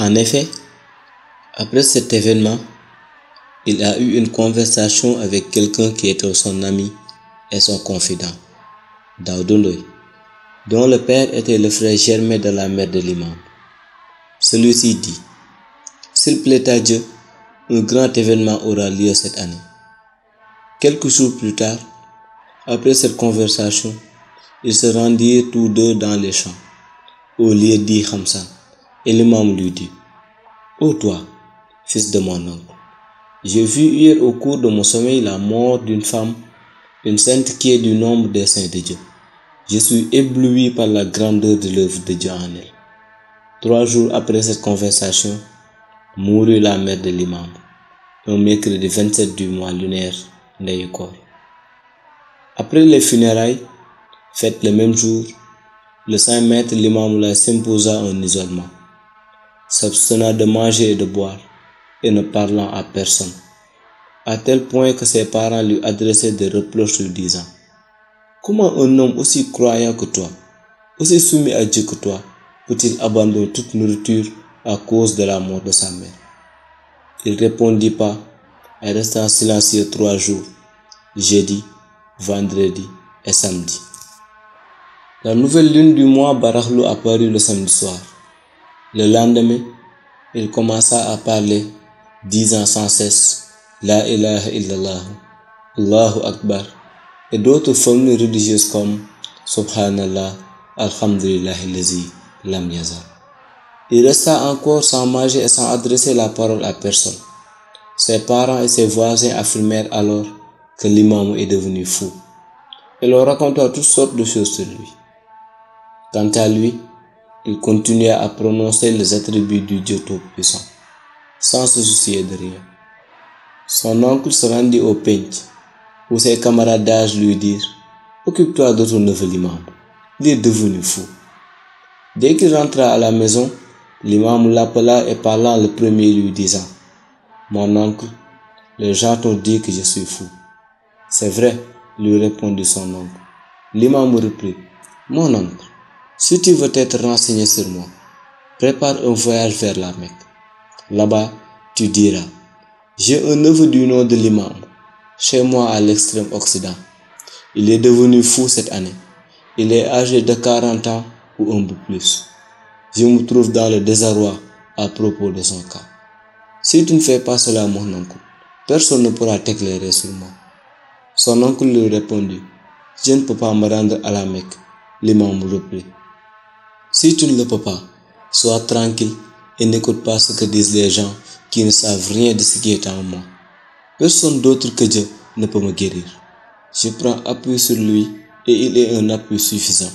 En effet, après cet événement, il a eu une conversation avec quelqu'un qui était son ami et son confident, Daouda Ndoye, dont le père était le frère germain de la mère de l'imam. Celui-ci dit: s'il plaît à Dieu, un grand événement aura lieu cette année. Quelques jours plus tard, après cette conversation, ils se rendirent tous deux dans les champs, au lieu dit Khamsan, et l'imam lui dit: ô toi, fils de mon oncle, j'ai vu hier au cours de mon sommeil la mort d'une femme, une sainte qui est du nombre des saints de Dieu. Je suis ébloui par la grandeur de l'œuvre de Dieu en elle. 3 jours après cette conversation, mourut la mère de l'imam, un mercredi 27 du mois lunaire Ndeye Koor. Après les funérailles, faites le même jour, le saint maître l'imam s'imposa un isolement, s'abstenant de manger et de boire, et ne parlant à personne, à tel point que ses parents lui adressaient des reproches lui disant: comment un homme aussi croyant que toi, aussi soumis à Dieu que toi, peut-il abandonner toute nourriture à cause de la mort de sa mère? Il ne répondit pas et resta silencieux 3 jours, jeudi, vendredi et samedi. La nouvelle lune du mois Barakhlu apparut le samedi soir. Le lendemain, il commença à parler, disant sans cesse: La ilaha illallah, Allahu Akbar, et d'autres formules religieuses comme Subhanallah, Alhamdulillah lazi lam yazal. Il resta encore sans manger et sans adresser la parole à personne. Ses parents et ses voisins affirmèrent alors que l'imam est devenu fou, et leur raconta toutes sortes de choses sur lui. Quant à lui, il continua à prononcer les attributs du Dieu Tout-Puissant, sans se soucier de rien. Son oncle se rendit au penc, où ses camarades d'âge lui dirent: occupe-toi de ton neveu l'imam, il est devenu fou. Dès qu'il rentra à la maison, l'imam l'appela et parlant le premier lui disant: mon oncle, les gens t'ont dit que je suis fou. C'est vrai, lui répondit son oncle. L'imam reprit: mon oncle, si tu veux t'être renseigné sur moi, prépare un voyage vers la Mecque. Là-bas, tu diras: j'ai un neveu du nom de l'imam, chez moi à l'extrême occident. Il est devenu fou cette année. Il est âgé de 40 ans ou un peu plus. Je me trouve dans le désarroi à propos de son cas. Si tu ne fais pas cela, mon oncle, personne ne pourra t'éclairer sur moi. Son oncle lui répondit: je ne peux pas me rendre à la Mecque. L'imam reprit: si tu ne le peux pas, sois tranquille et n'écoute pas ce que disent les gens qui ne savent rien de ce qui est en moi. Personne d'autre que Dieu ne peut me guérir. Je prends appui sur lui et il est un appui suffisant.